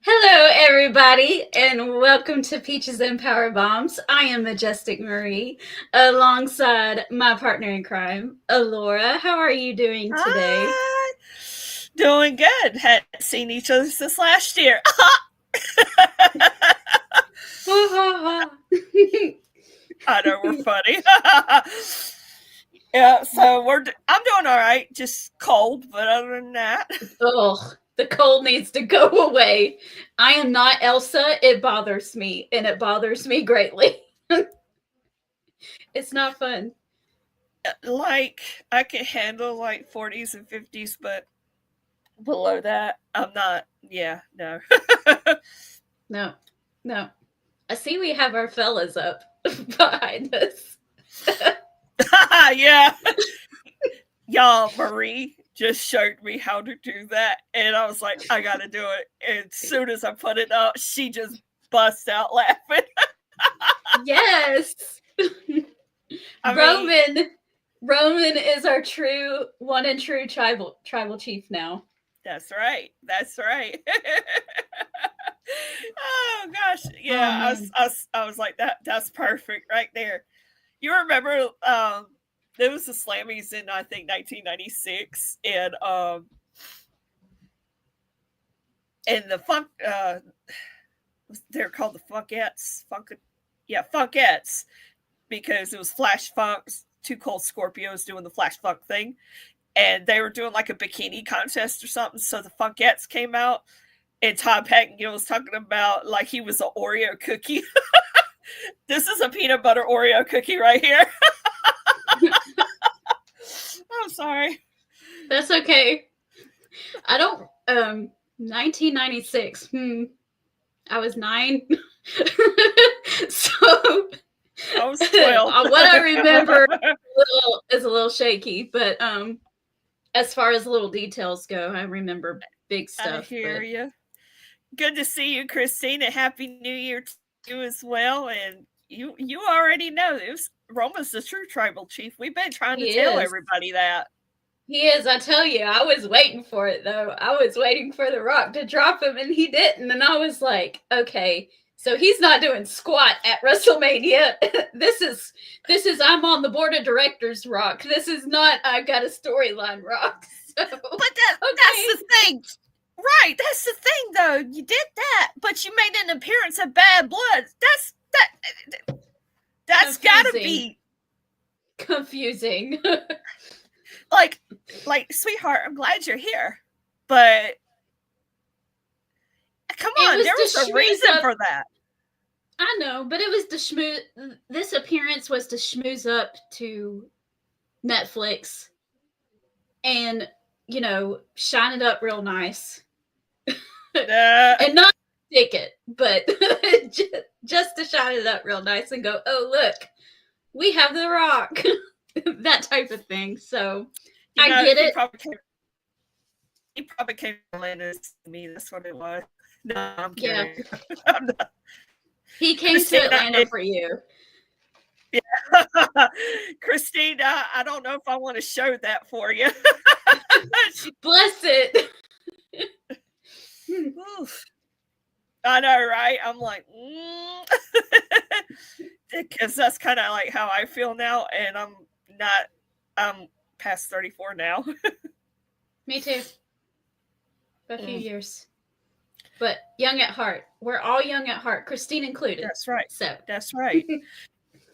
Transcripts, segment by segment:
Hello, everybody, and welcome to Peaches and Power Bombs. I am Majestic Marie, alongside my partner in crime, Alora. How are you doing today? Hi. Doing good. Hadn't seen each other since last year. I know we're funny. Yeah, so I'm doing all right. Just cold, but other than that, Oh, the cold needs to go away. I am not Elsa. It bothers me, and it bothers me greatly. It's not fun. like I can handle like 40s and 50s, but below that, I'm not. Yeah, no. No, no. I see we have our fellas up behind us. Yeah, y'all, Marie just showed me how to do that, and I was like, I gotta do it. And as soon as I put it up, she just bust out laughing. Yes. I mean, Roman Roman is our true one and true tribal chief now. that's right. That's right. Oh gosh, Oh yeah. man. I was like that. That's perfect right there. You remember? There was the Slammies in I think 1996, and the funk. They're called the Funkettes. Funkettes, because it was Flash Funk's Two Cold Scorpios doing the Flash Funk thing, and they were doing like a bikini contest or something. So the Funkettes came out, and Todd Pettengill was talking about like he was an Oreo cookie. This is a peanut butter Oreo cookie right here. I'm sorry. That's okay. I don't 1996. I was 9. So I was 12. what I remember is a little shaky, but as far as little details go, I remember big I stuff, hear but you. Good to see you, Christine, and Happy New Year to you as well. And you already know this. Roma's the true tribal chief. We've been trying to he tell is. everybody that. He is, I tell you. I was waiting for it though. I was waiting for The Rock to drop him and he didn't. And I was like, okay, so he's not doing squat at WrestleMania. this is I'm on the board of directors Rock. This is not I got a storyline Rock. So That's okay. the thing. Right, that's the thing though. You did that, but you made an appearance of Bad Blood. That's gotta be Confusing. like sweetheart, I'm glad you're here. But come It on, was there to was a schmooze reason up. for that. I know, but it was to schmooze. This appearance was to schmooze up to Netflix and shine it up real nice and not stick it, but just to shine it up real nice and go, oh look, we have The Rock, that type of thing. So You I know, get it. he probably came to Atlanta to see me. That's what it was. No, I'm Yeah, kidding. I'm not. he came to Christina, Atlanta for you. yeah. Christina, I don't know if I want to show that for you. Bless it. Oof. I know, right? I'm like, because that's kind of like how I feel now, and I'm past 34 now. Me too. A few years, but young at heart. We're all young at heart, Christine included. That's right. So That's right.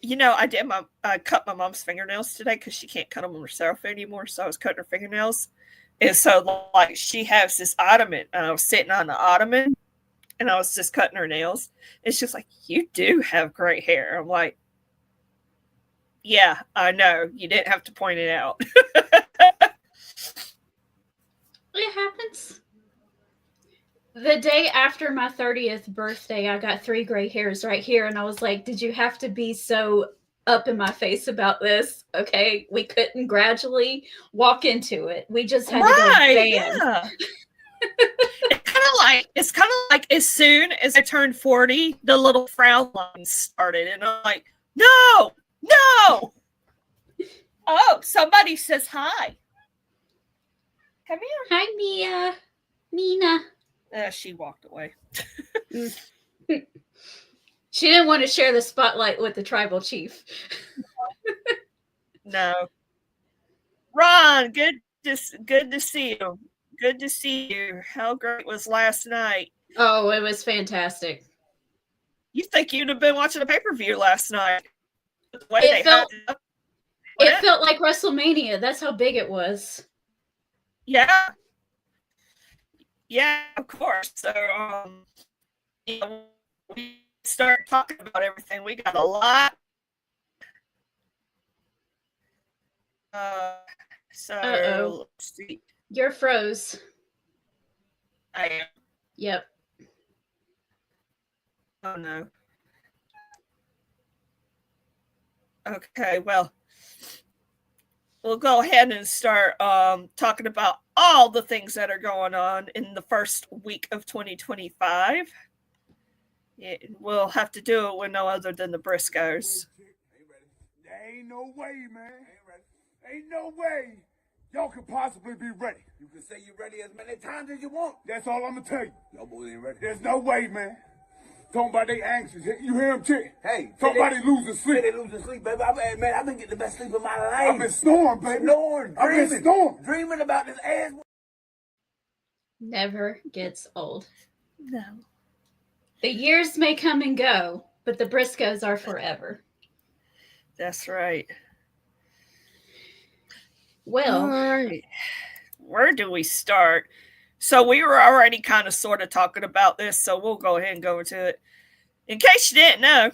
I cut my mom's fingernails today because she can't cut them herself anymore. So I was cutting her fingernails. And so, like, she has this ottoman, and I was sitting on the ottoman, and I was just cutting her nails. It's just like, you do have great hair. I'm like, yeah, I know. You didn't have to point it out. it happens. The day after my 30th birthday, I got 3 gray hairs right here, and I was like, did you have to be so up in my face about this? Okay, we couldn't gradually walk into it. We just had to go bam. Yeah. It's kind of like as soon as I turned 40, the little frown lines started, and I'm like, no. Oh, somebody says hi. Come here. Hi, Mia. Nina. She walked away. She didn't want to share the spotlight with the tribal chief. No. Ron, good to see you. Good to see you. How great was last night? Oh, it was fantastic. You think you'd have been watching a pay-per-view last night? The way It felt like WrestleMania. That's how big it was. Yeah. Yeah, of course. So we start talking about everything. We got a lot. So let's see. You're froze. I am. Yep. Oh no. Okay, well, we'll go ahead and start talking about all the things that are going on in the first week of 2025. We'll have to do it with no other than the Briscoes. There ain't no way, man. Ain't no way y'all could possibly be ready. You can say you're ready as many times as you want. That's all I'm gonna tell you. Y'all boys ain't ready. There's no way, man. Talking about they anxious. You hear him, chick? Hey, somebody losing sleep. They losing sleep, baby. I've been getting the best sleep of my life. I've been snoring, baby. I've been snoring. Dreaming about this ass. Never gets old. No. The years may come and go, but the Briscoes are forever. That's right. Well, all right. Where do we start? So we were already kind of sort of talking about this, so we'll go ahead and go into it. In case you didn't know,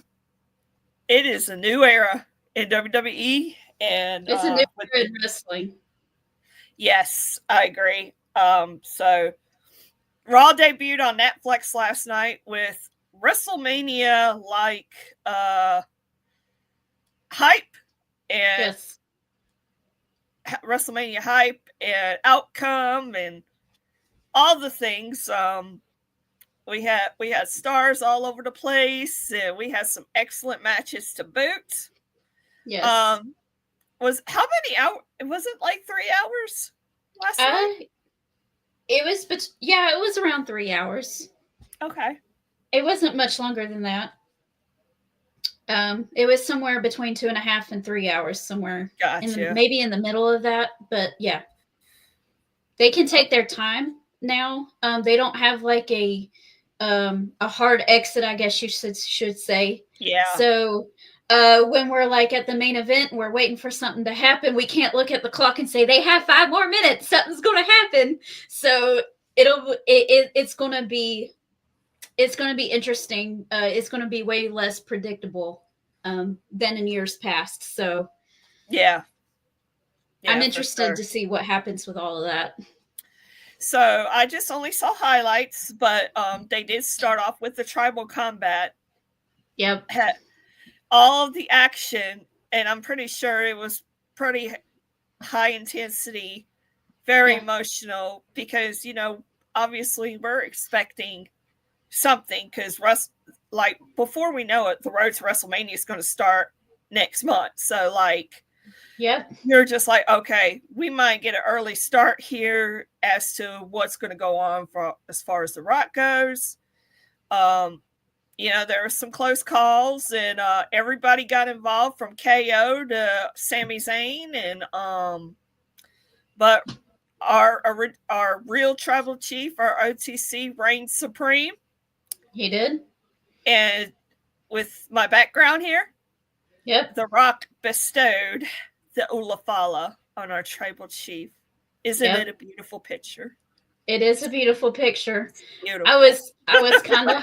it is a new era in WWE, and it's a new era in wrestling. Yes, I agree. So Raw debuted on Netflix last night with WrestleMania like hype and yes. WrestleMania hype and outcome and all the things. We had stars all over the place, and we had some excellent matches to boot. Yes. Was how many hours? Was it like 3 hours last night? It was, but yeah, it was around 3 hours. Okay. It wasn't much longer than that. It was somewhere between 2.5 and 3 hours, somewhere. Gotcha. Maybe in the middle of that, but yeah. They can take their time now. They don't have like a hard exit, I guess you should say. Yeah. So when we're like at the main event, we're waiting for something to happen. We can't look at the clock and say they have 5 more minutes. Something's going to happen. So it's going to be interesting. It's going to be way less predictable than in years past. So yeah, I'm interested to see what happens with all of that. So I just only saw highlights, but they did start off with the tribal combat. Yep. All of the action, and I'm pretty sure it was pretty high intensity, very emotional, because, you know, obviously we're expecting something, because like before we know it, the road to WrestleMania is going to start next month. So like, yep, you're just like, okay, we might get an early start here as to what's going to go on for as far as The Rock goes. You know, there were some close calls, and everybody got involved from KO to Sami Zayn, and but our real tribal chief, our OTC, reigned supreme. He did. And with my background here, yep, The Rock bestowed the Ulafala on our tribal chief. Isn't it a beautiful picture? It is a beautiful picture. Beautiful. I was kind of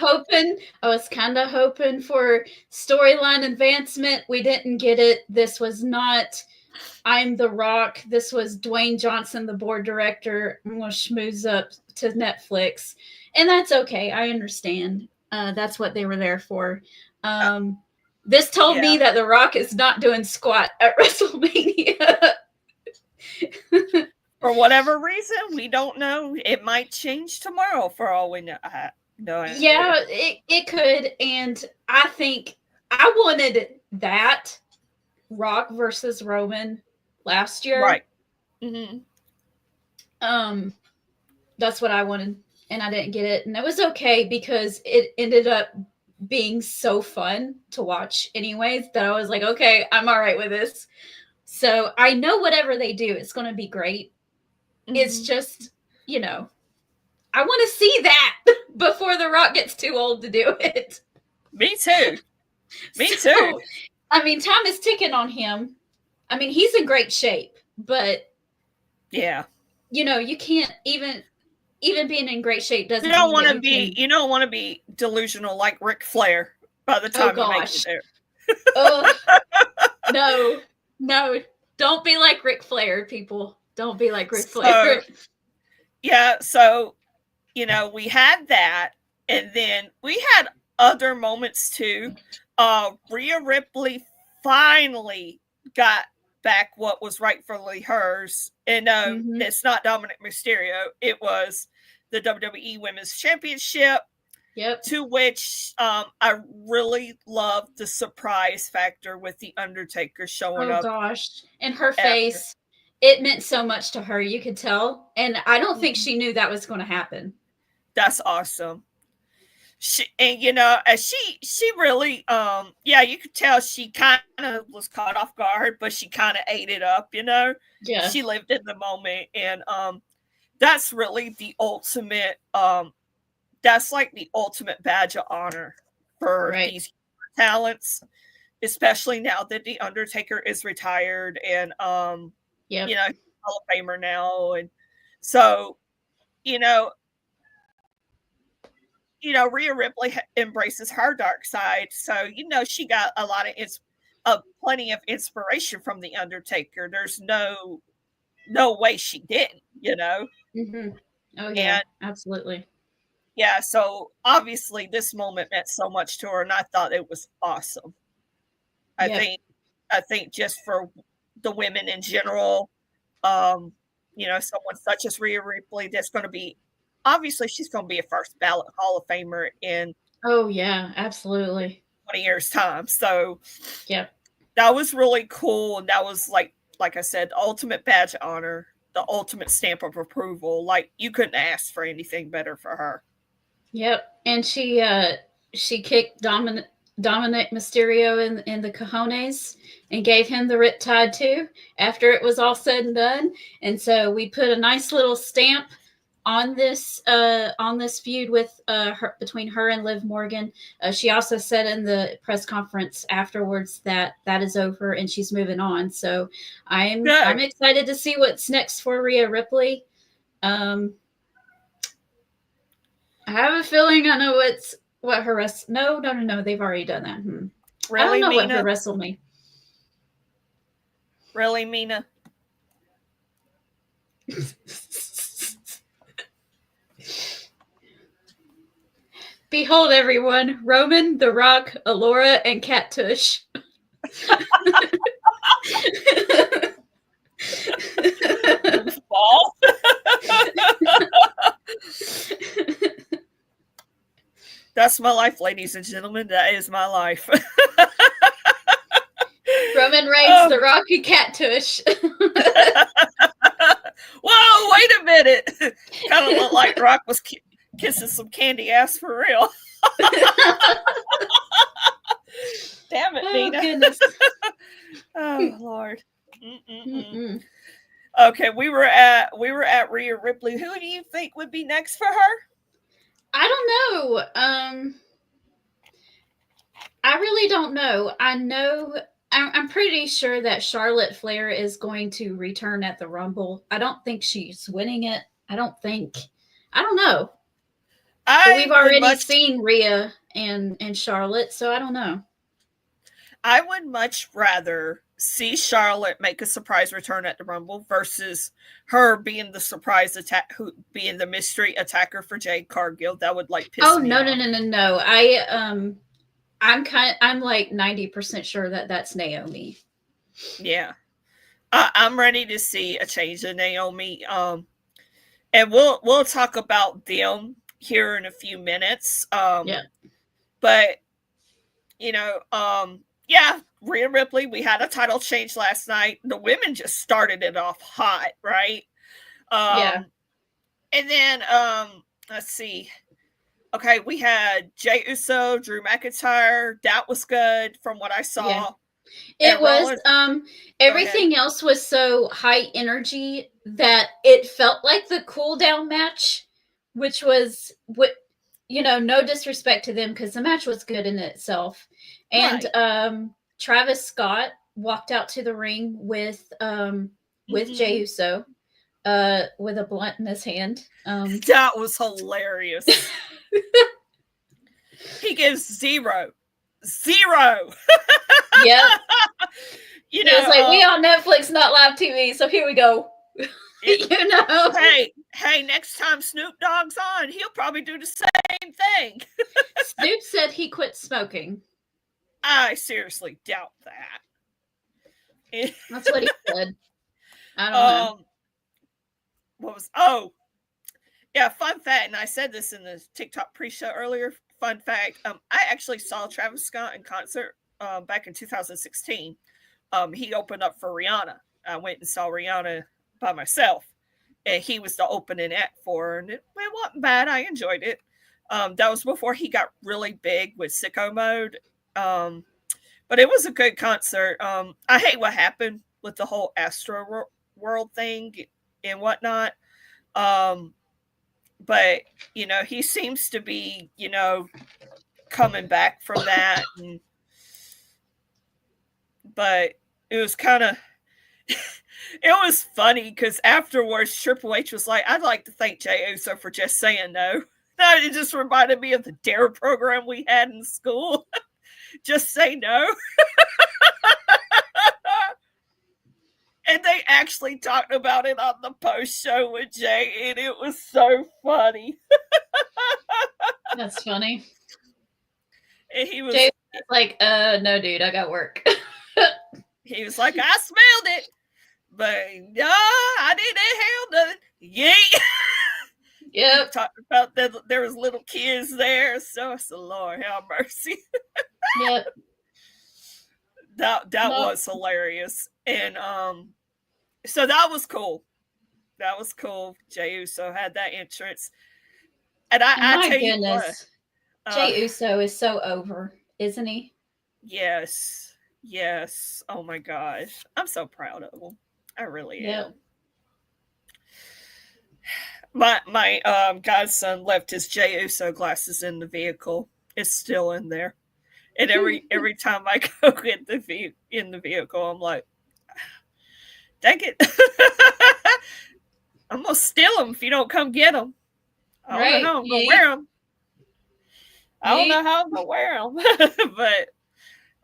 hoping for storyline advancement. We didn't get it. This was not I'm The Rock. This was Dwayne Johnson, the board director. I'm going to schmooze up to Netflix. And that's okay. I understand. That's what they were there for. This told me that The Rock is not doing squat at WrestleMania. For whatever reason, we don't know. It might change tomorrow for all we know. Yeah, it could. And I think I wanted that Rock versus Roman last year. Right. Mm-hmm. That's what I wanted. and I didn't get it. And it was okay because it ended up being so fun to watch anyways that I was like, okay, I'm all right with this. So I know whatever they do, it's going to be great. Mm-hmm. It's just, you know, I want to see that before The Rock gets too old to do it. Me too. Me too. I mean, time is ticking on him. I mean, he's in great shape, but yeah, you know, you can't even being in great shape doesn't. You don't want to be delusional like Ric Flair by the time you make it there. No, don't be like Ric Flair, people. Don't be like Ric Flair. Yeah, so you know, we had that, and then we had other moments too. Rhea Ripley finally got back what was rightfully hers. And it's not Dominic Mysterio. It was the WWE Women's Championship. Yep. To which I really loved the surprise factor with The Undertaker showing up. Oh, gosh. And her face, it meant so much to her. You could tell. And I don't think she knew that was going to happen. That's awesome. And you know, she really you could tell she kind of was caught off guard, but she kind of ate it up, you know. Yeah, she lived in the moment, and that's really the ultimate that's like the ultimate badge of honor for these talents, especially now that The Undertaker is retired and you know, Hall of Famer now. And so Rhea Ripley embraces her dark side. So, you know, she got a lot of plenty of inspiration from The Undertaker. There's no way she didn't, you know? Mm-hmm. Oh, yeah, absolutely. Yeah. So obviously this moment meant so much to her, and I thought it was awesome. I think just for the women in general, you know, someone such as Rhea Ripley, that's going to be, obviously, she's going to be a first ballot Hall of Famer in. Oh, yeah, absolutely. 20 years' time. So, yep. That was really cool. And that was, like I said, the ultimate badge of honor, the ultimate stamp of approval. Like, you couldn't ask for anything better for her. Yep. And she kicked Dominic Mysterio in the cojones and gave him the riptide too after it was all said and done. And so we put a nice little stamp on this feud with between her and Liv Morgan. She also said in the press conference afterwards that is over and she's moving on. So I'm excited to see what's next for Rhea Ripley. I have a feeling I know what her No, they've already done that. Really, I don't know Mina? what her wrestle me. Really, Mina? Behold, everyone, Roman, The Rock, Alora, and Cat Tush. That's my life, ladies and gentlemen. That is my life. Roman Reigns, The Rock, and Cat Tush. Whoa, wait a minute. Kind of looked like Rock was kissing some candy ass for real. Damn it, Nina. Goodness. Oh, Lord. Okay, we were at Rhea Ripley. Who do you think would be next for her? I don't know. I really don't know. I'm pretty sure that Charlotte Flair is going to return at the Rumble. I don't think she's winning it. I don't know. But we've already seen Rhea and Charlotte, so I don't know. I would much rather see Charlotte make a surprise return at the Rumble versus her being the surprise being the mystery attacker for Jade Cargill. That would piss me off. No. I'm like 90% sure that that's Naomi. Yeah. I'm ready to see a change in Naomi. And we'll talk about them here in a few minutes. But Rhea Ripley, we had a title change last night. The women just started it off hot, right? And then let's see. Okay, we had Jey Uso, Drew McIntyre. That was good from what I saw. Yeah. It was Go ahead. everything else was so high energy that it felt like the cool down match, which was what no disrespect to them because the match was good in itself. And Right. Travis Scott walked out to the ring with Jey Uso with a blunt in his hand. That was hilarious. He gives zero. Yep. You It was like, we on Netflix, not live TV, so here we go. You know. Hey, next time Snoop Dogg's on, he'll probably do the same thing. Snoop said he quit smoking. I seriously doubt that. That's what he said. I don't know. What was fun fact, and I said this in the TikTok pre-show earlier. Fun fact, I actually saw Travis Scott in concert back in 2016. He opened up for Rihanna. I went and saw Rihanna by myself, and he was the opening act for her, and it wasn't bad. I enjoyed it. That was before he got really big with Sicko Mode. But it was a good concert. I hate what happened with the whole Astro World thing and whatnot. But he seems to be, coming back from that. But it was kind of, it was funny because afterwards Triple H was like, I'd like to thank Jey Uso for just saying no. It just reminded me of the DARE program we had in school. Just say no. And they actually talked about it on the post show with Jay, and it was so funny. That's funny. And he was Jay was like, no, dude, I got work. He was like, I smelled it, but no, I didn't handle it. Yay! Yep. Talked about that there was little kids there, so it's the Lord have mercy. Yep. That was hilarious. And so that was cool. That was cool. Jey Uso had that entrance. And I tell you what, Jey Uso is so over, isn't he? Yes. Oh my gosh. I'm so proud of him. I really am. My godson left his Jey Uso glasses in the vehicle. It's still in there. And every time I go in the vehicle, I'm like, dang it. I'm going to steal them if you don't come get them. I don't know how I'm going to wear them. I don't know how I'm going to wear them. But,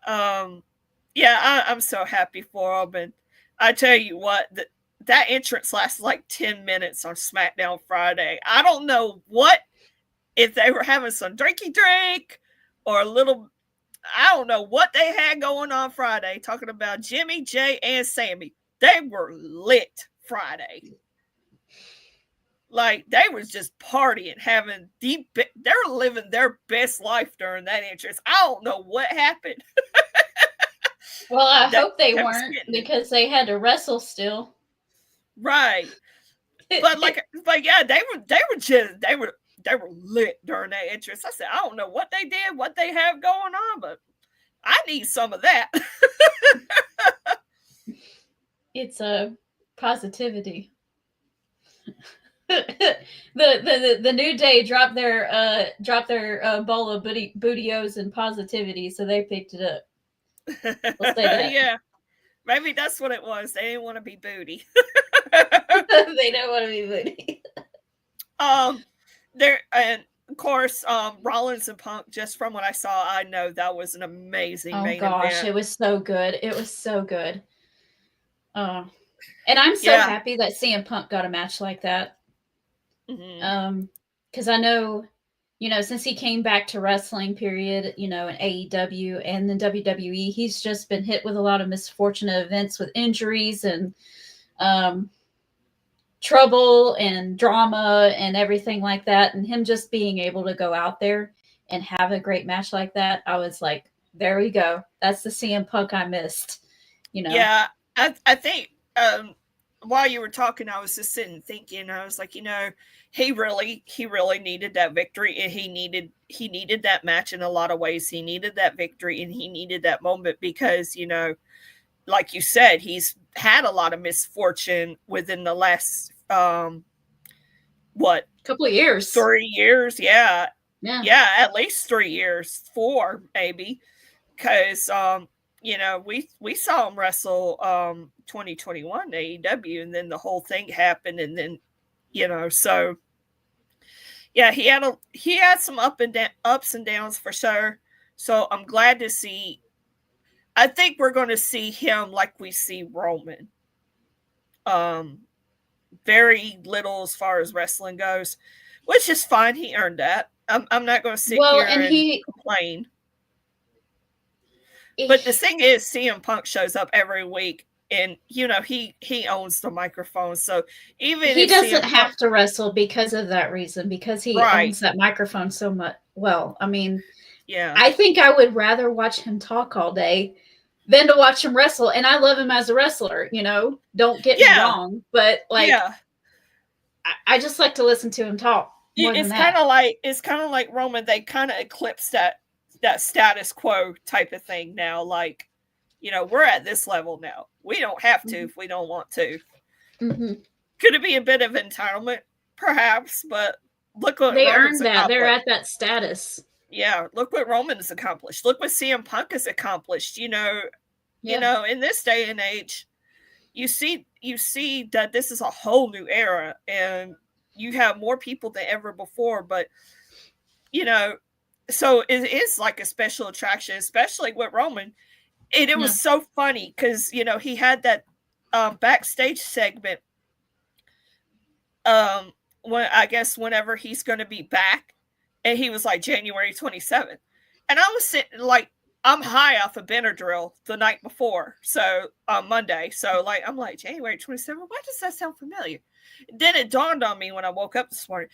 I'm so happy for them. And I tell you what, that entrance lasted like 10 minutes on SmackDown Friday. I don't know if they were having some drinky drink or a little, I don't know what they had going on Friday, talking about Jimmy, Jay, and Sammy. They were lit Friday. Like, they was just partying, they were living their best life during that entrance. I don't know what happened. Well, I hope they weren't, because they had to wrestle still. Right. But yeah, they were lit during that entrance. I said, I don't know what they did, what they have going on, but I need some of that. It's a positivity. the New Day dropped their bowl of bootios and positivity, so they picked it up. We'll say that. Yeah, maybe that's what it was. They didn't want to be booty. They don't want to be booty. There, and of course, Rollins and Punk. Just from what I saw, I know that was an amazing main event. It was so good. It was so good. And I'm so happy that CM Punk got a match like that. Mm-hmm. Because I know, since he came back to wrestling, period, in AEW and then WWE, he's just been hit with a lot of misfortunate events with injuries and trouble and drama and everything like that. And him just being able to go out there and have a great match like that, I was like, there we go. That's the CM Punk I missed. Yeah, I think while you were talking, I was just sitting thinking. I was like, he really needed that victory, and he needed that match in a lot of ways. He needed that victory, and he needed that moment because like you said, he's had a lot of misfortune within the last couple of years, 3 years, yeah, at least 3 years, 4 maybe, because we saw him wrestle 2021 AEW, and then the whole thing happened, and then so yeah, he had some ups and downs for sure. So I'm glad to see. I think we're going to see him like we see Roman. Very little as far as wrestling goes, which is fine. He earned that. I'm not going to sit here and complain. But the thing is, CM Punk shows up every week, and he owns the microphone. So even he doesn't have to wrestle because of that reason, because he owns that microphone so much. Well, I mean, yeah, I think I would rather watch him talk all day than to watch him wrestle. And I love him as a wrestler. Don't get me wrong, but I just like to listen to him talk. It's kind of like Roman. They kind of eclipsed that status quo type of thing now. Like, we're at this level now. We don't have to if we don't want to. Mm-hmm. Could it be a bit of entitlement? Perhaps, but look what they Roman's earned that. They're at that status. Yeah, look what Roman has accomplished. Look what CM Punk has accomplished. In this day and age, you see that this is a whole new era, and you have more people than ever before. But so it is like a special attraction, especially with Roman. And it was so funny because he had that backstage segment. Whenever he's going to be back, and he was like January 27th, and I was sitting like, I'm high off of Benadryl the night before, so on Monday. So I'm like, January 27th. Why does that sound familiar? Then it dawned on me when I woke up this morning.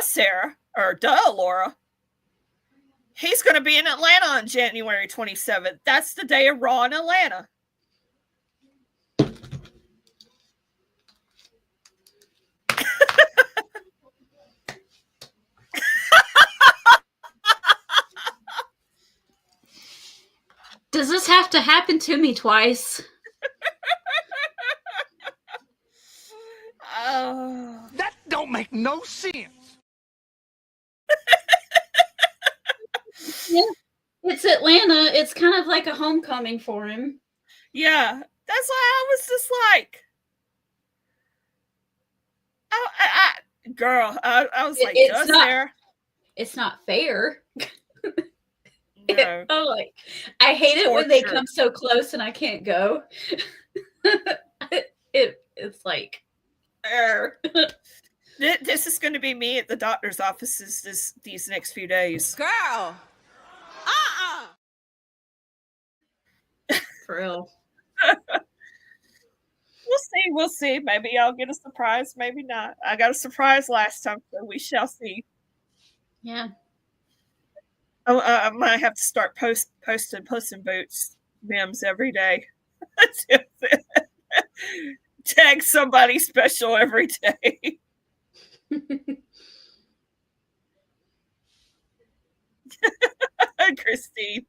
Sarah, or Alora. He's going to be in Atlanta on January 27th. That's the day of Raw in Atlanta. Does this have to happen to me twice? That don't make no sense. Yeah, it's Atlanta. It's kind of like a homecoming for him. Yeah, that's why I was just like, I was like, it's not fair. No. I hate it when they come so close and I can't go. It's like, this is going to be me at the doctor's offices these next few days. Girl. For real. We'll see. Maybe I'll get a surprise, maybe not. I got a surprise last time, so we shall see. Yeah. I might have to start posting Puss in Boots memes every day. Tag somebody special every day. Christine.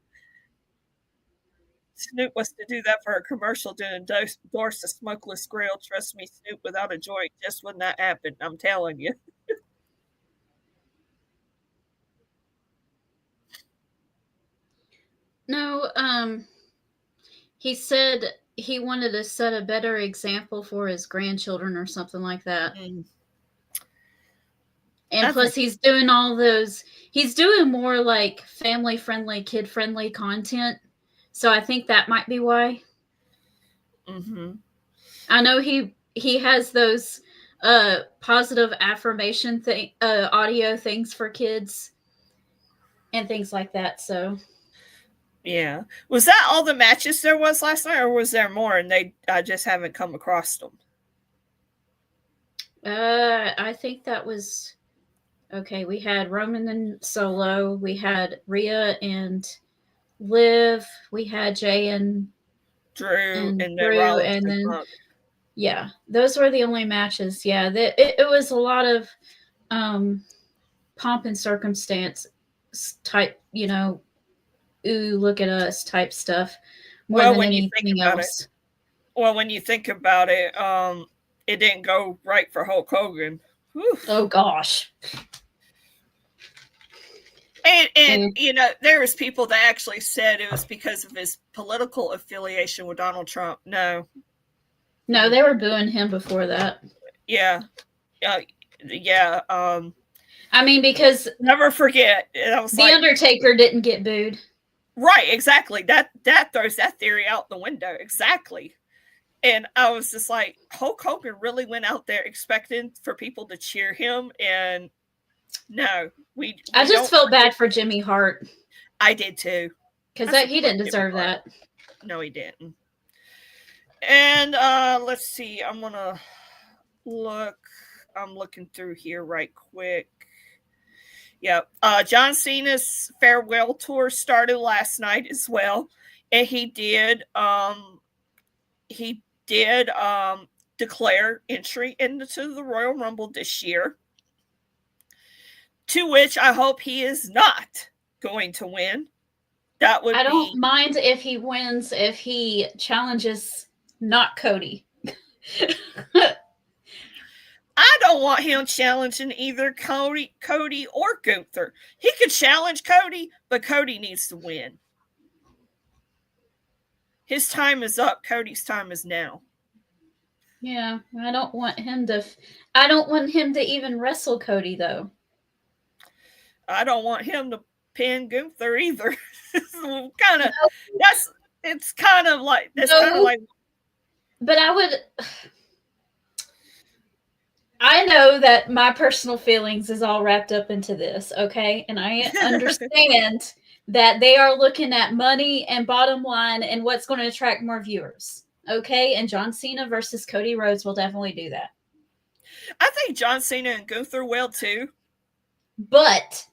Snoop was to do that for a commercial to endorse a smokeless grill. Trust me, Snoop without a joint just would not happen. I'm telling you. No, he said he wanted to set a better example for his grandchildren or something like that. And plus he's doing he's doing more like family friendly, kid friendly content. So I think that might be why. Mm-hmm. I know he has those positive affirmation audio things for kids and things like that. So yeah, was that all the matches there was last night, or was there more and I just haven't come across them? I think that was okay. We had Roman and Solo. We had Rhea and Liv. We had Jay and Drew, and then Drew, Rollins and and then Punk. yeah, those were the only matches. Yeah, it was a lot of pomp and circumstance type, ooh, look at us type stuff more Well, than when you think anything about it, else. it didn't go right for Hulk Hogan. Whew. Oh gosh. And there was people that actually said it was because of his political affiliation with Donald Trump. No, they were booing him before that. yeah. I mean, because never forget. I was The Undertaker didn't get booed. Right, exactly. That throws that theory out the window. Exactly. And I was just like, Hulk Hogan really went out there expecting for people to cheer him, and no, we I just felt bad for Jimmy Hart. I did too, because he didn't deserve that. No, he didn't. And let's see. I'm looking through here right quick. Yep. John Cena's farewell tour started last night as well, and he did declare entry into the Royal Rumble this year, to which I hope he is not going to win. I don't mind if he wins, if he challenges not Cody. I don't want him challenging either Cody or Gunther. He could challenge Cody, but Cody needs to win. His time is up. Cody's time is now. Yeah, I don't want him to even wrestle Cody, though. I don't want him to pin Gunther either. It's kind of like. But I know that my personal feelings is all wrapped up into this, okay? And I understand that they are looking at money and bottom line and what's going to attract more viewers, okay? And John Cena versus Cody Rhodes will definitely do that. I think John Cena and Gunther will too. But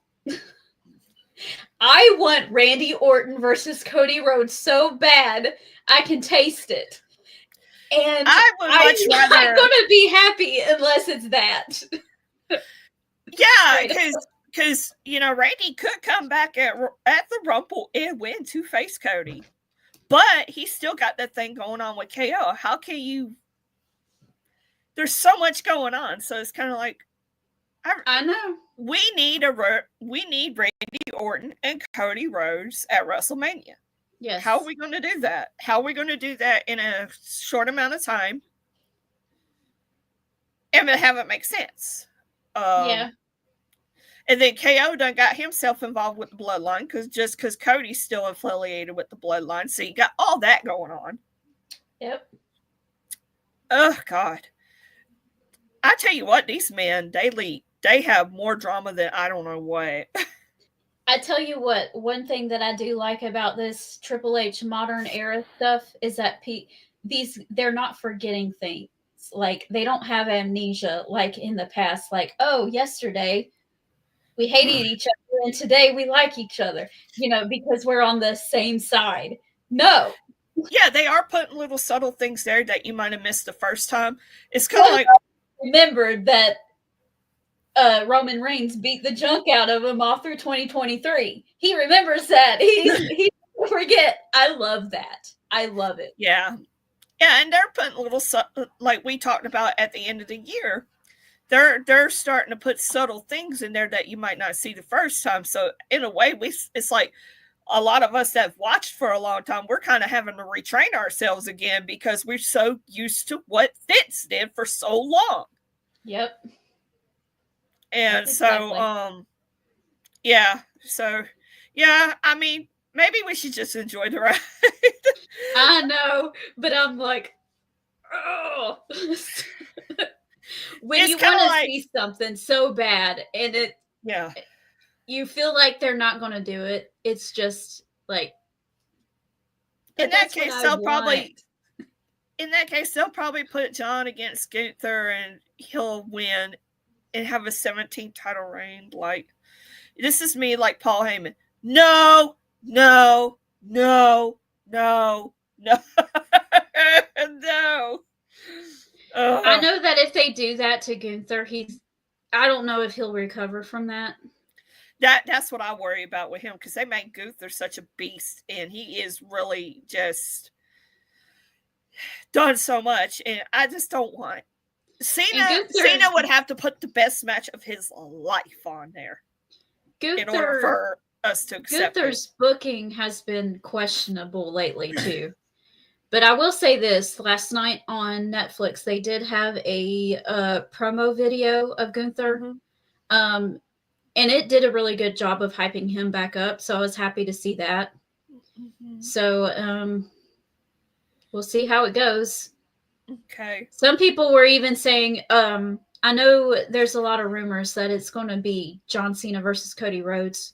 I want Randy Orton versus Cody Rhodes so bad I can taste it. And I'm not going to be happy unless it's that. Yeah, because Randy could come back at the Rumble and win to face Cody, but he's still got that thing going on with KO. How can you? There's so much going on, so it's kind of like I know we need Randy Orton and Cody Rhodes at WrestleMania. Yes. How are we going to do that? How are we going to do that in a short amount of time and have it make sense? Yeah. And then KO done got himself involved with the Bloodline because Cody's still affiliated with the Bloodline. So you got all that going on. Yep. Oh, God. I tell you what, these men, they have more drama than I don't know what. I tell you what, one thing that I do like about this Triple H modern era stuff is that they're not forgetting things. Like, they don't have amnesia like in the past. Like, oh, yesterday we hated each other and today we like each other, because we're on the same side. No. Yeah, they are putting little subtle things there that you might have missed the first time. It's kind of like... Remembered that Roman Reigns beat the junk out of him all through 2023. He remembers that. He forget. I love that. I love it. Yeah. Yeah, and they're putting little, like we talked about at the end of the year, they're starting to put subtle things in there that you might not see the first time. So in a way, it's like a lot of us that have watched for a long time, we're kind of having to retrain ourselves again because we're so used to what Vince did for so long. Yep. And so, yeah. So, yeah, I mean, maybe we should just enjoy the ride. I know, but I'm like, oh. When you want to see something so bad and you feel like they're not going to do it. It's just like, in that case, they'll probably put John against Gunther and he'll win and have a 17th title reign. Like, this is me, like Paul Heyman. No. No. I know that if they do that to Gunther, I don't know if he'll recover from that. That's what I worry about with him, because they made Gunther such a beast, and he is really just done so much, and I just don't want Cena would have to put the best match of his life on there in order for us to accept Gunther's booking has been questionable lately too. But I will say this: last night on Netflix, they did have a promo video of Gunther, and it did a really good job of hyping him back up. So I was happy to see that. So we'll see how it goes. Okay. Some people were even saying, I know there's a lot of rumors that it's going to be John Cena versus Cody Rhodes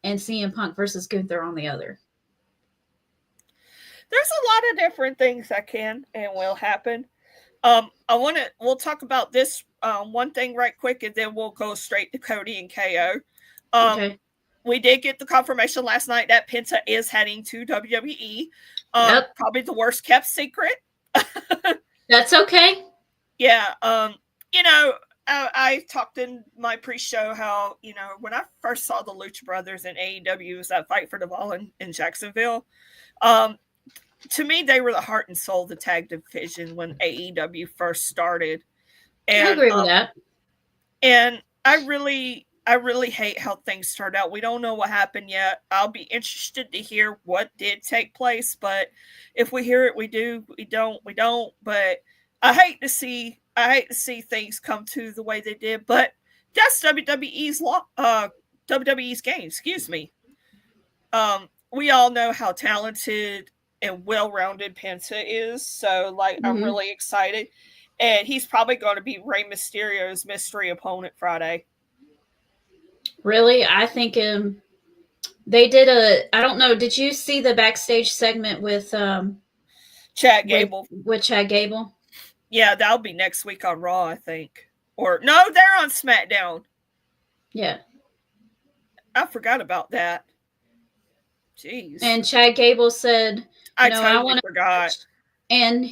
and CM Punk versus Gunther on the other. There's a lot of different things that can and will happen. We'll talk about this one thing right quick, and then we'll go straight to Cody and KO. Okay. We did get the confirmation last night that Penta is heading to WWE. Yep. Probably the worst kept secret. That's okay. Yeah. I talked in my pre-show how, when I first saw the Lucha Brothers in AEW, was that Fight for the Ball in Jacksonville. To me, they were the heart and soul of the tag division when AEW first started. And, I agree with that. And I really hate how things turned out. We don't know what happened yet. I'll be interested to hear what did take place, but if we hear it, we do. We don't, we don't. But I hate to see things come to the way they did. But that's WWE's game. Excuse me. We all know how talented and well-rounded Penta is, so I'm really excited. And he's probably going to be Rey Mysterio's mystery opponent Friday. Really? I think they did I don't know, did you see the backstage segment with Chad Gable? With Chad Gable? Yeah, that'll be next week on Raw, I think. Or no, they're on SmackDown. Yeah. I forgot about that. Jeez. And Chad Gable said, I totally forgot. And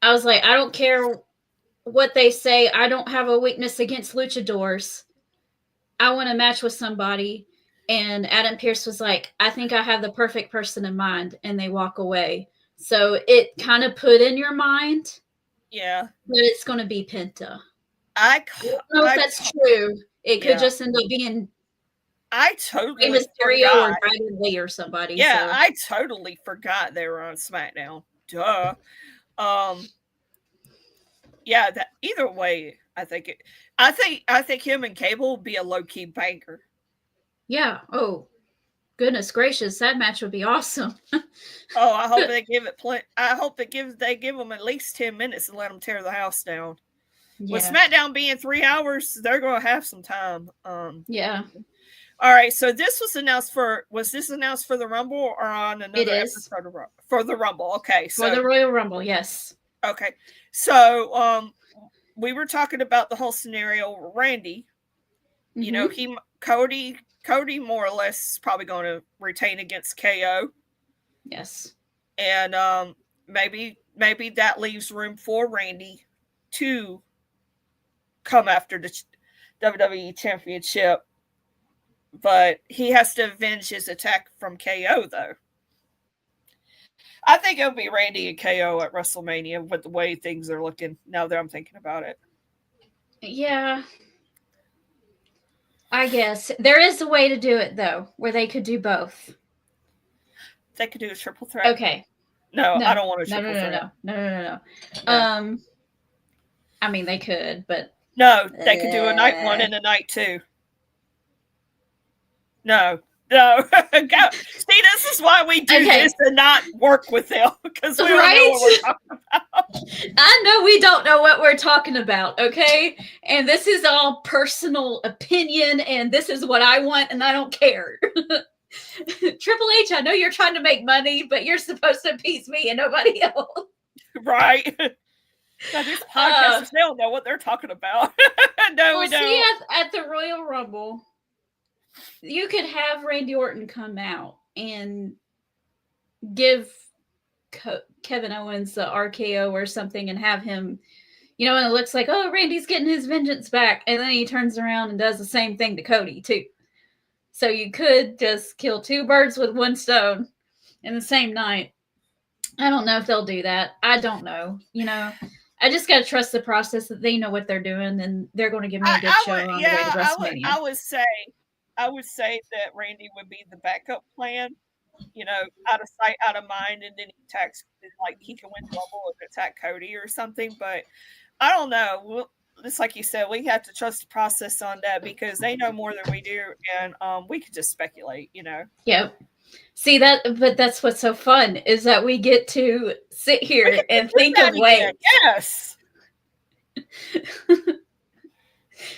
I was like, I don't care what they say. I don't have a weakness against luchadors. I want to match with somebody. And Adam Pearce was like, I think I have the perfect person in mind. And they walk away. So it kind of put in your mind. Yeah. That it's going to be Penta. I don't know if that's true. It could just end up being I totally Mysterio forgot. or Brandon Lee or somebody. Yeah, so. I totally forgot they were on SmackDown. Duh. Yeah, that either way, I think him and Cable will be a low-key banker. Yeah. Oh, goodness gracious, that match would be awesome. Oh, I hope they give it I hope they give them at least 10 minutes and let them tear the house down. Yeah. With SmackDown being 3 hours, they're going to have some time. Yeah. All right, so this was announced was this announced for the Rumble or on another episode of for the Rumble? Okay, so for the Royal Rumble, yes. Okay, so we were talking about the whole scenario with Randy. Mm-hmm. Cody more or less is probably going to retain against KO. Yes, and maybe that leaves room for Randy to come after the WWE Championship. But he has to avenge his attack from KO, though. I think it'll be Randy and KO at WrestleMania with the way things are looking now that I'm thinking about it. Yeah. I guess. There is a way to do it, though, where they could do both. They could do a triple threat. Okay. No, I don't want a triple threat. No. I mean, they could, but... No, they could do a night 1 and a night 2. No. See, this is why we do this and not work with them, because we don't know what we're talking about. I know we don't know what we're talking about, okay? And this is all personal opinion, and this is what I want, and I don't care. Triple H, I know you're trying to make money, but you're supposed to appease me and nobody else. Right. Now, these podcasters, they don't know what they're talking about. No, we don't. See, at the Royal Rumble, you could have Randy Orton come out and give Kevin Owens the RKO or something and have him, you know, and it looks like, oh, Randy's getting his vengeance back. And then he turns around and does the same thing to Cody, too. So you could just kill two birds with one stone in the same night. I don't know if they'll do that. I don't know. You know, I just got to trust the process that they know what they're doing and they're going to give me a good show on the way to WrestleMania. I would say that Randy would be the backup plan. You know, out of sight, out of mind, and then he attacks, like he can win double and attack Cody or something. But I don't know. It's like you said, we have to trust the process on that because they know more than we do, and we could just speculate. You know. Yep. See that, but that's what's so fun is that we get to sit here and think of ways. Yes.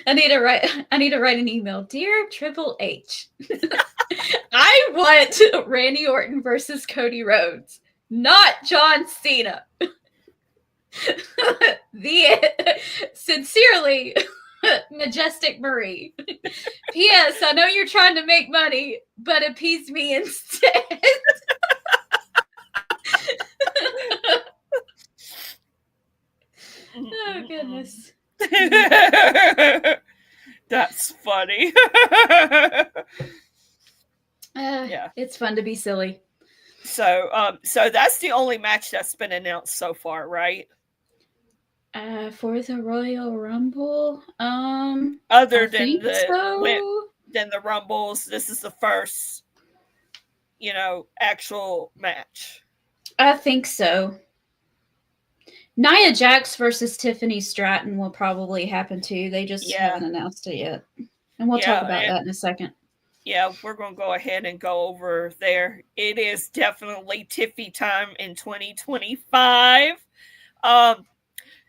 I need to write an email. Dear Triple H, I want Randy Orton versus Cody Rhodes, not John Cena. Sincerely, Majestic Marie. P.S. I know you're trying to make money, but appease me instead. Oh, goodness. That's funny. Yeah, it's fun to be silly. So that's the only match that's been announced so far, right? For the Royal Rumble, other than the Rumbles, this is the first, you know, actual match. I think so. Nia Jax versus Tiffany Stratton will probably happen too. They just haven't announced it yet. And we'll talk about that in a second. Yeah, we're going to go ahead and go over there. It is definitely Tiffy time in 2025.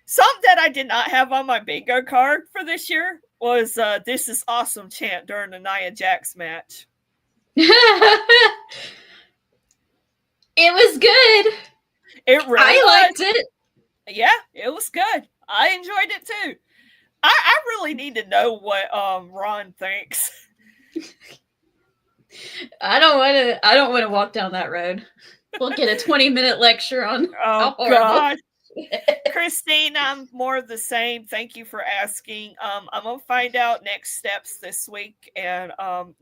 Something that I did not have on my bingo card for this year was "This is awesome" chant during the Nia Jax match. It was good. It really I liked it. Yeah, it was good. I enjoyed it too. I really need to know what Ron thinks. I don't want to walk down that road. We'll get a 20-minute lecture on how horrible. God. Christine, I'm more of the same. Thank you for asking. I'm gonna find out next steps this week and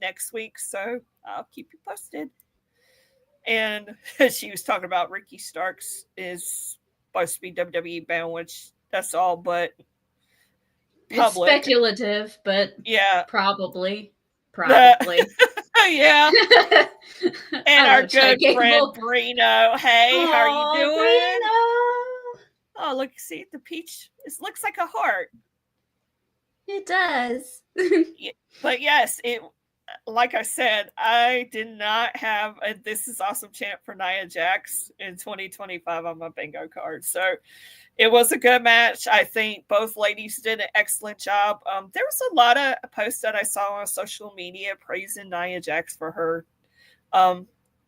next week, so I'll keep you posted. And she was talking about Ricky Starks is supposed to be WWE bound, which that's all but public. It's speculative, but yeah, probably. Yeah. And our good friend Brino. Hey, how are you doing? Brino. Oh, look, see the peach. It looks like a heart. It does. But yes, it. Like I said, I did not have a "This is awesome" chant for Nia Jax in 2025 on my bingo card. So it was a good match. I think both ladies did an excellent job. There was a lot of posts that I saw on social media praising Nia Jax for her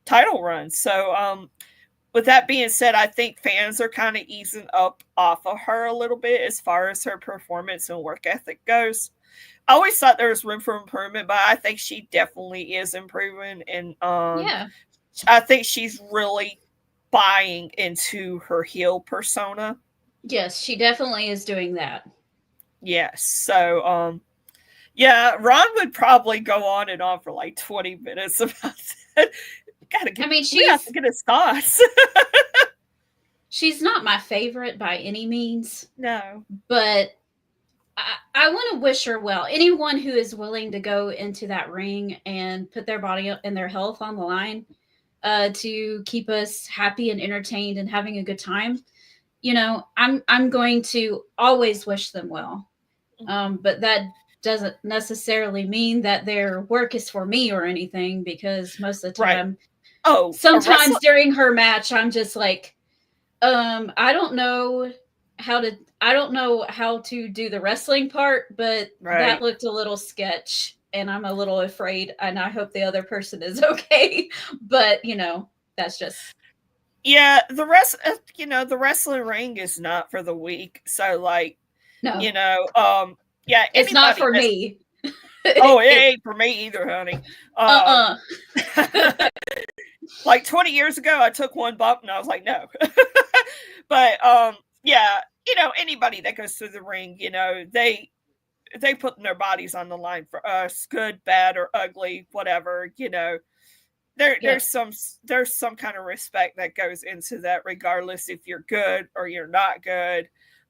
title run. So with that being said, I think fans are kind of easing up off of her a little bit as far as her performance and work ethic goes. I always thought there was room for improvement, but I think she definitely is improving. And I think she's really buying into her heel persona. Yes, she definitely is doing that. Yes. So, Ron would probably go on and on for like 20 minutes about that. We have to get his thoughts. She's not my favorite by any means. No. But I want to wish her well. Anyone who is willing to go into that ring and put their body and their health on the line to keep us happy and entertained and having a good time, you know, I'm going to always wish them well. But that doesn't necessarily mean that their work is for me or anything, because most of the time, sometimes during her match, I'm just like, I don't know how to do the wrestling part, but that looked a little sketch and I'm a little afraid, and I hope the other person is okay. But, you know, that's just. Yeah, the wrestling ring is not for the weak. So, like, no, you know, it's not for me. Oh, it ain't for me either, honey. Like 20 years ago, I took one bump and I was like, no. But yeah, anybody that goes through the ring, they put their bodies on the line for us, good, bad, or ugly, whatever. There's some kind of respect that goes into that, regardless if you're good or you're not good.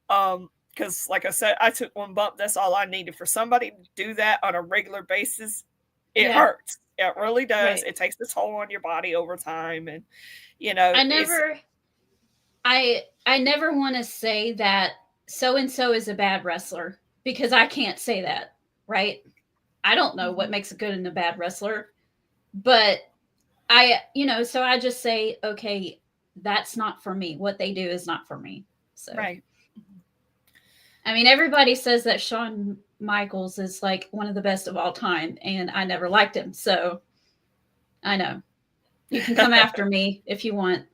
Because like I said, I took one bump. That's all I needed. For somebody to do that on a regular basis, it hurts. It really does. Right. It takes a toll on your body over time. And, I never want to say that so-and-so is a bad wrestler, because I can't say that, right? I don't know what makes a good and a bad wrestler, but so I just say, okay, that's not for me. What they do is not for me. So, right. I mean, everybody says that Shawn Michaels is like one of the best of all time, and I never liked him. So I know you can come after me if you want.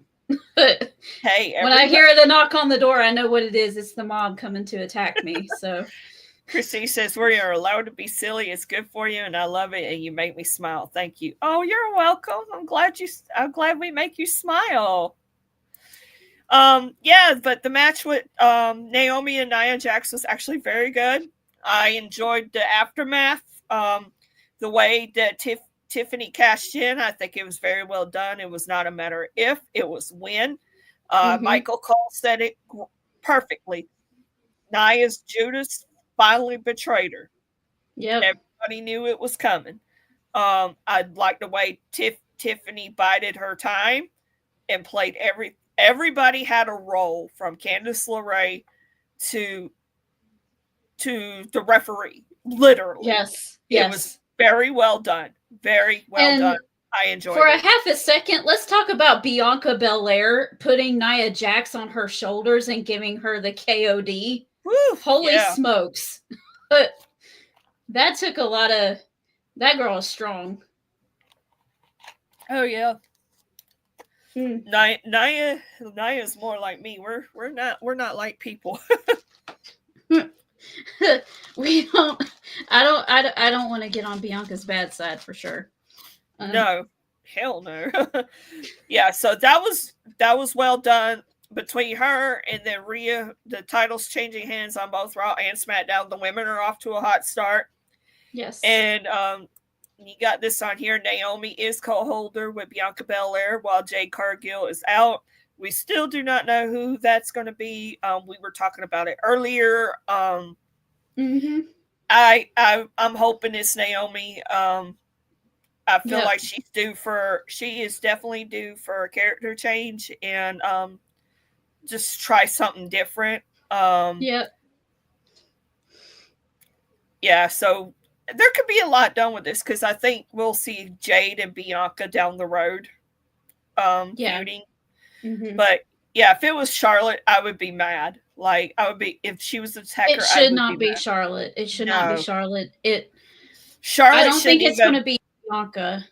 But hey, when I hear the knock on the door, I know what it is. It's the mob coming to attack me. So Christy says, we are allowed to be silly. It's good for you, and I love it, and you make me smile. Thank you. Oh, you're welcome. I'm glad we make you smile. Yeah, but the match with Naomi and Nia Jax was actually very good. I enjoyed the aftermath. The way that Tiffany cashed in, I think it was very well done. It was not a matter of if, it was when. Michael Cole said it perfectly. Nia's Judas finally betrayed her. Yep. Everybody knew it was coming. I like the way Tiffany bided her time and played everybody had a role, from Candice LeRae to the referee. Literally. Yes. It was very well done. Very well done. I enjoyed it. For a half a second, let's talk about Bianca Belair putting Nia Jax on her shoulders and giving her the KOD. Woo, holy smokes. But that took a lot of, that girl is strong. Oh yeah. Nia is more like me. We're not like people. We don't. I don't want to get on Bianca's bad side for sure. No, hell no. Yeah, so that was well done between her and then Rhea. The titles changing hands on both Raw and SmackDown. The women are off to a hot start. Yes, and you got this on here. Naomi is co-holder with Bianca Belair while Jade Cargill is out. We still do not know who that's going to be. We were talking about it earlier. I'm hoping it's Naomi. I feel like she is definitely due for a character change and just try something different. Yeah, so there could be a lot done with this, because I think we'll see Jade and Bianca down the road feuding. But yeah, if it was Charlotte, I would be mad. Like, I would be, if she was the attacker. It should not be Charlotte. It should not be Charlotte. Charlotte. I don't think it's going to be Bianca.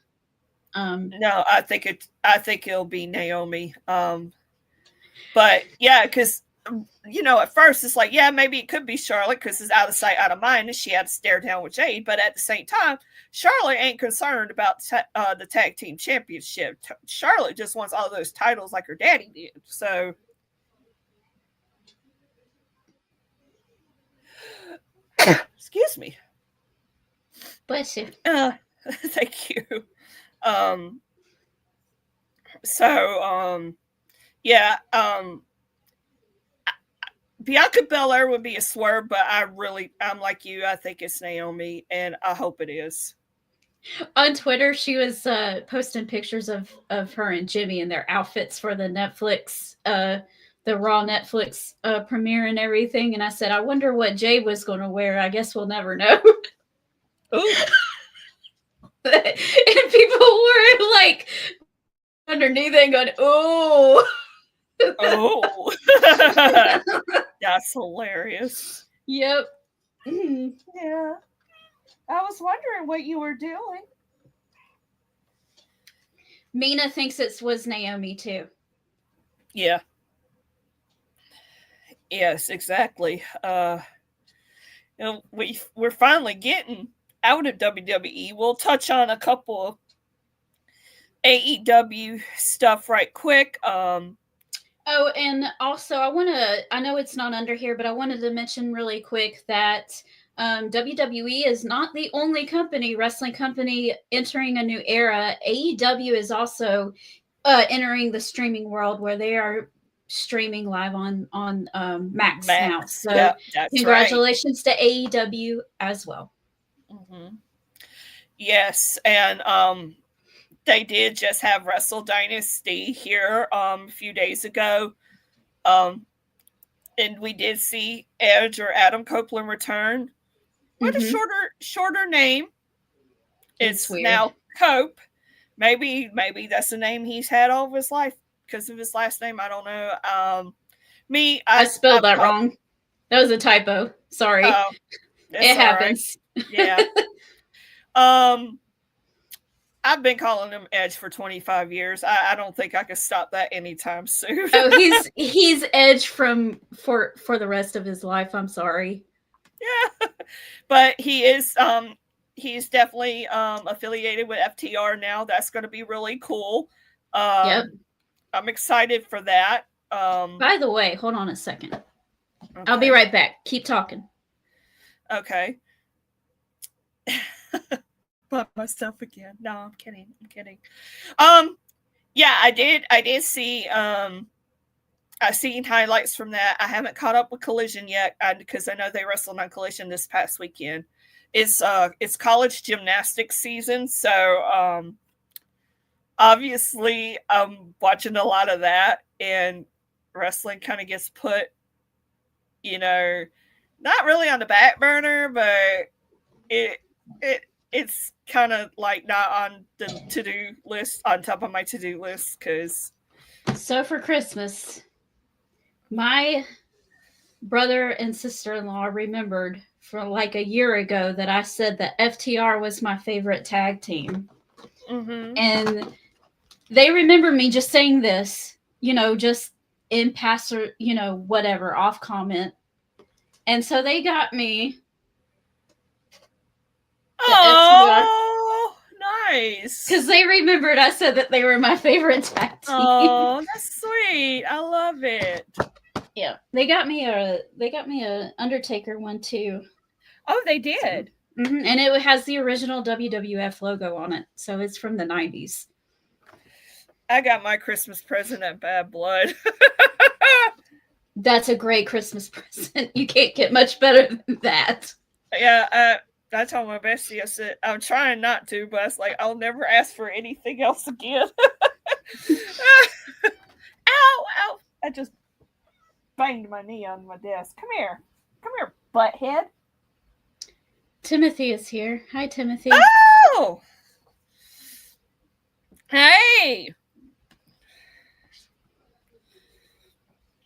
No, I think it'll be Naomi. But yeah, because at first it's like, yeah, maybe it could be Charlotte because it's out of sight, out of mind, and she had to stare down with Jade. But at the same time, Charlotte ain't concerned about the tag team championship. Charlotte just wants all those titles like her daddy did. So, excuse me. Bless you. Thank you. Bianca Belair would be a swerve, but I'm like you. I think it's Naomi, and I hope it is. On Twitter, she was posting pictures of her and Jimmy in their outfits for the Netflix, the Raw Netflix premiere and everything. And I said, I wonder what Jade was going to wear. I guess we'll never know. Ooh. And people were like underneath and going, "Oh, oh, that's hilarious." Yep. Yeah. I was wondering what you were doing. Mina thinks it was Naomi too. Yeah. Yes, exactly. We're finally getting out of WWE. We'll touch on a couple AEW stuff right quick. Oh, and also I know it's not under here, but I wanted to mention really quick that WWE is not the only wrestling company entering a new era. AEW is also entering the streaming world where they are streaming live on Max now. So yeah, that's congratulations to AEW as well. Mm-hmm. Yes, and they did just have Wrestle Dynasty here a few days ago. And we did see Edge or Adam Copeland return with a shorter name. It's now Cope. Maybe that's the name he's had all of his life because of his last name. I don't know. I spelled that wrong. That was a typo. Sorry. It happens. Right. Yeah. I've been calling him Edge for 25 years. I don't think I can stop that anytime soon. Oh, he's Edge for the rest of his life. I'm sorry. Yeah. But he's definitely affiliated with FTR now. That's going to be really cool. Yep. I'm excited for that. By the way, hold on a second. Okay. I'll be right back. Keep talking. Okay. By myself again. No, I'm kidding. Yeah, I did see I've seen highlights from that. I haven't caught up with Collision yet because I know they wrestled on Collision this past weekend. It's college gymnastics season, so obviously I'm watching a lot of that, and wrestling kind of gets put, not really on the back burner, but it's kind of like not on the to-do list, on top of my to-do list. So for Christmas, my brother and sister-in-law remembered from like a year ago that I said that FTR was my favorite tag team. Mm-hmm. And they remember me just saying this, just in pass or, whatever, off comment. And so they got me. Oh, nice. Because they remembered I said that they were my favorite tag team. Oh, that's sweet. I love it. Yeah. They got me a Undertaker one too. Oh, they did. So, and it has the original WWF logo on it. So it's from the 90s. I got my Christmas present at Bad Blood. That's a great Christmas present. You can't get much better than that. Yeah, I told my bestie, I said, I'm trying not to, but it's like, I'll never ask for anything else again. Ow. I just banged my knee on my desk. Come here, butthead. Timothy is here. Hi, Timothy. Oh! Hey!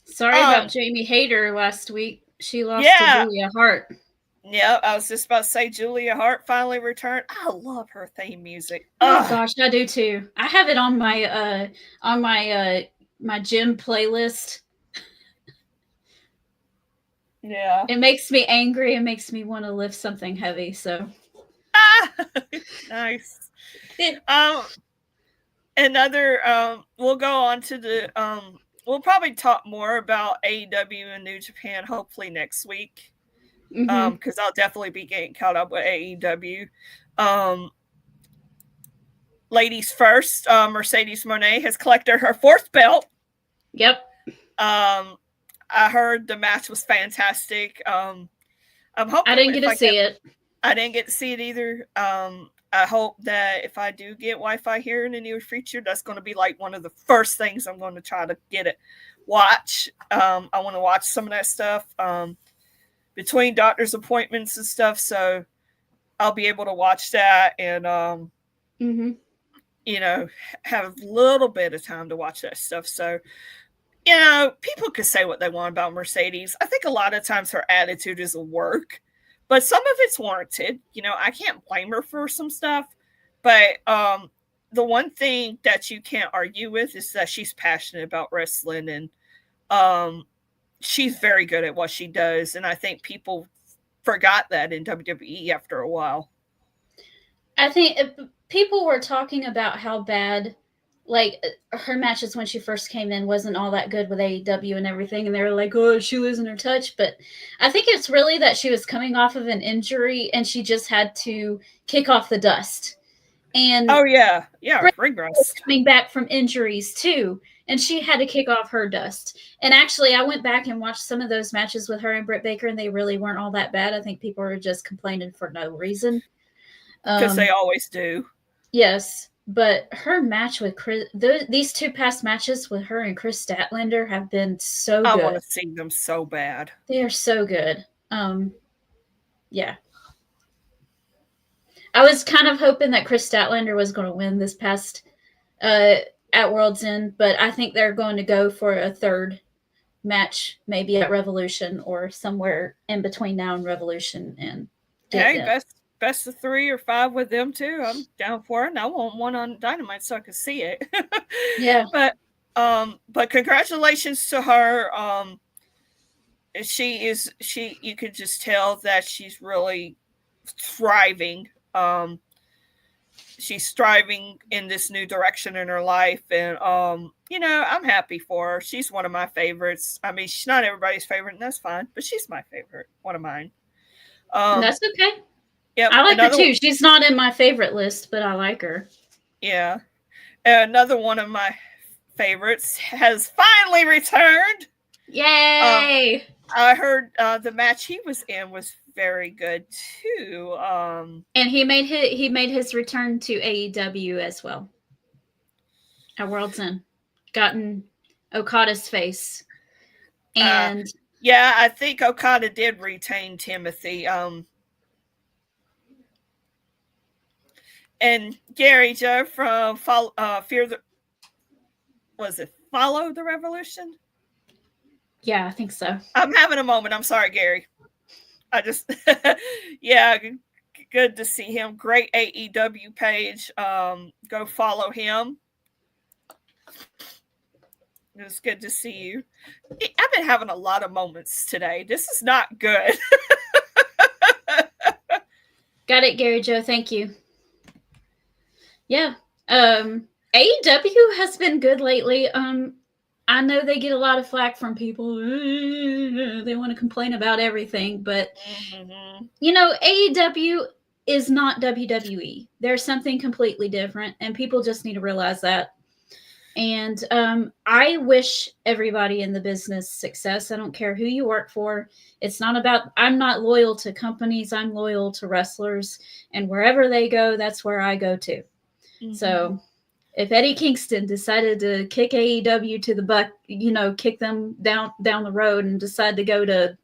Sorry about Jamie Hayter last week. She lost to Julia Hart. Yeah, I was just about to say Julia Hart finally returned. I love her theme music. Oh gosh, I do too. I have it on my my gym playlist. Yeah. It makes me angry. It makes me want to lift something heavy. So nice. We'll go on to the we'll probably talk more about AEW and New Japan hopefully next week. Because I'll definitely be getting caught up with AEW. Ladies first, Mercedes Moné has collected her 4th belt. Yep. I heard the match was fantastic. I'm hoping I didn't get to see it. I didn't get to see it either. I hope that if I do get Wi-Fi here in the near future, that's going to be like one of the first things I'm going to try to watch. I want to watch some of that stuff. Between doctor's appointments and stuff, so I'll be able to watch that and have a little bit of time to watch that stuff. So people could say what they want about Mercedes. I think a lot of times her attitude is a work, but some of it's warranted. I can't blame her for some stuff, but the one thing that you can't argue with is that she's passionate about wrestling, and she's very good at what she does, and I think people forgot that in WWE after a while. I think people were talking about how bad like her matches when she first came in wasn't all that good with AEW and everything, and they were like, "Oh, she losing her touch." But I think it's really that she was coming off of an injury and she just had to kick off the dust. And Oh yeah, Britt ring was rust. coming back from injuries too, and she had to kick off her dust. And actually, I went back and watched some of those matches with her and Britt Baker, and they really weren't all that bad. I think people were just complaining for no reason. Because they always do. Yes, but her match with Chris, these two past matches with her and Chris Statlander have been so I good. want to see them so bad. They are so good. Yeah. I was kind of hoping that Chris Statlander was going to win this past at World's End, but I think they're going to go for a third match, maybe at Revolution or somewhere in between now and Revolution, and get them. Best of 3 or 5 with them too. I'm down for it. And I want one on Dynamite so I can see it. Yeah. But congratulations to her. You can just tell that she's really thriving. She's striving in this new direction in her life, and I'm happy for her. She's one of my favorites. I mean, she's not everybody's favorite, and that's fine, but she's my favorite, one of mine. That's okay. Yeah, I like her too. She's not in my favorite list, but I like her. Yeah. Another one of my favorites has finally returned. Yay! I heard the match he was in was very good too. And he made his return to AEW as well. At World's End. Gotten Okada's face. And yeah, I think Okada did retain Timothy. And Gary Joe from Follow the Revolution? Yeah, I think so. I'm having a moment. I'm sorry, Gary. I just yeah, good to see him. Great AEW page. Go follow him. It was good to see you. I've been having a lot of moments today. This is not good. Got it, Gary Joe. Thank you. Yeah. AEW has been good lately. I know they get a lot of flack from people. They want to complain about everything, but AEW is not WWE. There's something completely different, and people just need to realize that. And I wish everybody in the business success. I don't care who you work for. It's not about, I'm not loyal to companies. I'm loyal to wrestlers. And wherever they go, that's where I go to. Mm-hmm. So if Eddie Kingston decided to kick AEW to the butt, kick them down the road and decide to go to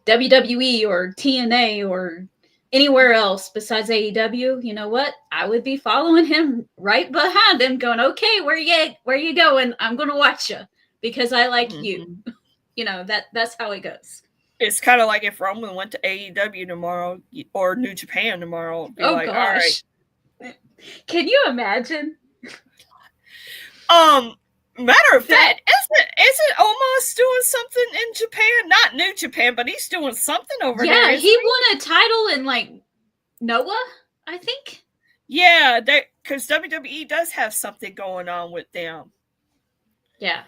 WWE or TNA or anywhere else besides AEW, you know what? I would be following him right behind him going, okay, where you going? I'm going to watch you because I like you. That's how it goes. It's kind of like if Roman went to AEW tomorrow or New Japan tomorrow. Be gosh. All right. Can you imagine? Matter of fact, isn't Omos doing something in Japan? Not New Japan, but he's doing something over there. Yeah, he won a title in Noah, I think. Yeah, because WWE does have something going on with them. Yeah.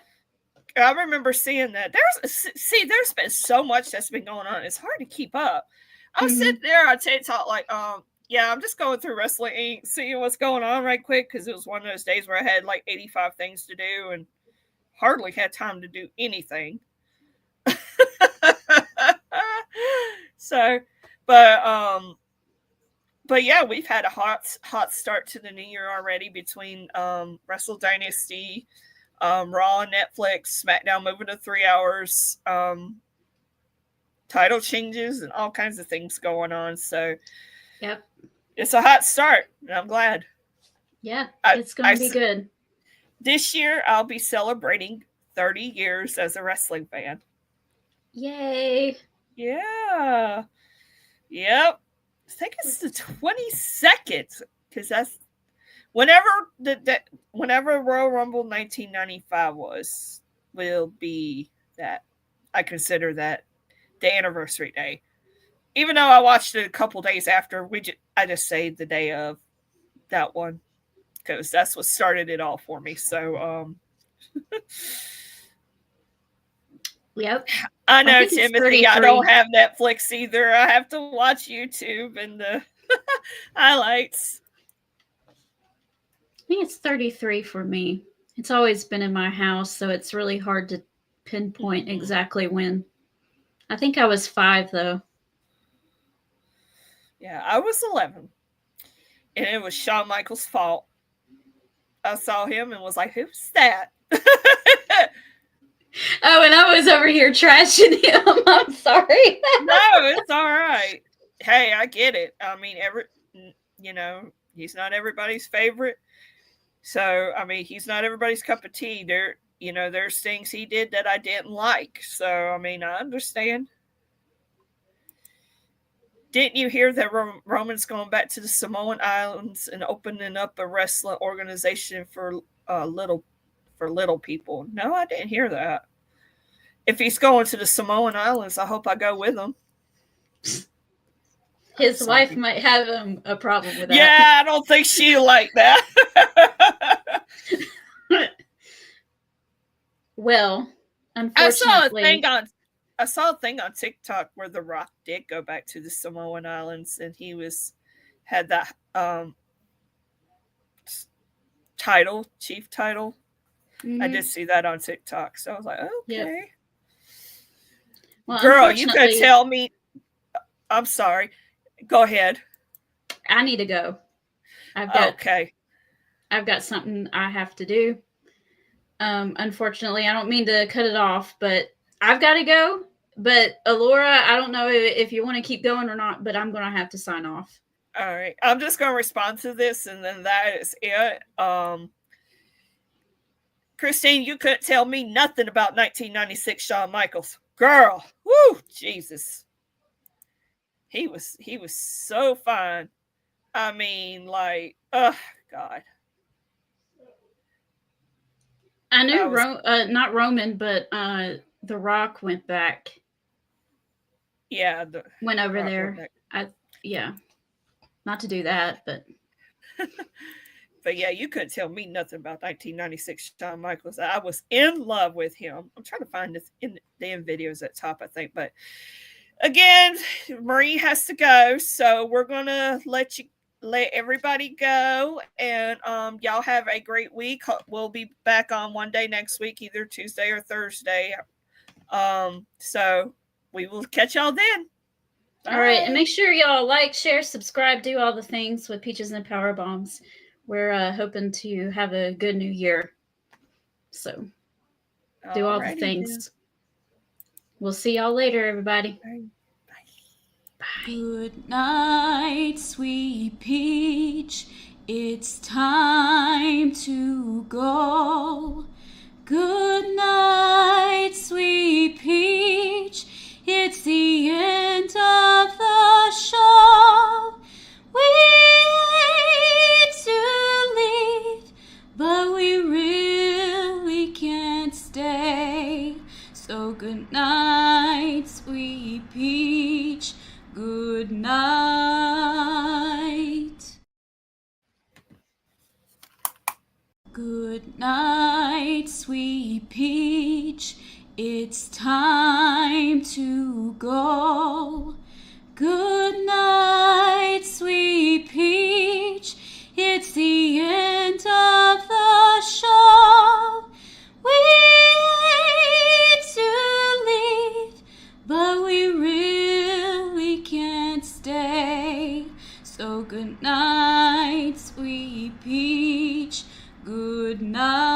I remember seeing that. There's been so much that's been going on. It's hard to keep up. I'm sitting there on TikTok I'm just going through Wrestling Inc., seeing what's going on right quick, because it was one of those days where I had 85 things to do and hardly had time to do anything. But yeah, we've had a hot start to the new year already between Wrestle Dynasty, Raw and Netflix, SmackDown moving to 3 hours, title changes, and all kinds of things going on. So yep. It's a hot start, and I'm glad. Yeah, it's going to be good. This year, I'll be celebrating 30 years as a wrestling fan. Yay. Yeah. Yep. I think it's the 22nd, because that's whenever Royal Rumble 1995 will be that. I consider that the anniversary day. Even though I watched it a couple days after, I just say the day of that one because that's what started it all for me. So, Yep. I know, think it's Timothy, I 33. don't have Netflix either. I have to watch YouTube and the highlights. I think it's 33 for me. It's always been in my house, so it's really hard to pinpoint exactly when. I think I was 5, though. Yeah, I was 11. And it was Shawn Michaels' fault. I saw him and was like, who's that? Oh, and I was over here trashing him. I'm sorry. No, it's all right. Hey, I get it. I mean, he's not everybody's favorite. So, I mean, he's not everybody's cup of tea. There's things he did that I didn't like. So, I mean, I understand. Didn't you hear that Roman's going back to the Samoan Islands and opening up a wrestling organization for little people? No, I didn't hear that. If he's going to the Samoan Islands, I hope I go with him. His wife might have a problem with that. Yeah, I don't think she like that. Well, unfortunately, I saw a thing on TikTok where The Rock did go back to the Samoan Islands, and he had that chief title. Mm-hmm. I did see that on TikTok, so I was like, okay. Yep. Well, girl, you could tell me. I'm sorry. Go ahead. I need to go. I've got something I have to do. Unfortunately, I don't mean to cut it off, but I've got to go. But Alora, I don't know if you want to keep going or not, but I'm going to have to sign off. All right. I'm just going to respond to this, and then that is it. Christine, you couldn't tell me nothing about 1996 Shawn Michaels. Girl, woo, Jesus. He was so fine. I mean, like, oh, God. I knew not Roman, but The Rock went back. Yeah, went over there. Not to do that, but. But yeah, you couldn't tell me nothing about 1996 Shawn Michaels. I was in love with him. I'm trying to find this in the damn videos at top, I think. But again, Marie has to go, so we're gonna let everybody go, and y'all have a great week. We'll be back on one day next week, either Tuesday or Thursday. So we will catch y'all then. Bye. All right, and make sure y'all like, share, subscribe, do all the things with Peaches and Power Bombs. We're hoping to have a good new year, so do all the things. Then. We'll see y'all later, everybody. Bye. Bye. Good night, sweet peach. It's time to go. Good night, sweet peach. It's the end of the show. We hate to leave, but we really can't stay. So good night, sweet peach. Good night. Good night, sweet peach. It's time to go. Good night, sweet peach. It's the end of the show. We hate to leave, but we really can't stay. So good night, sweet peach. Good night.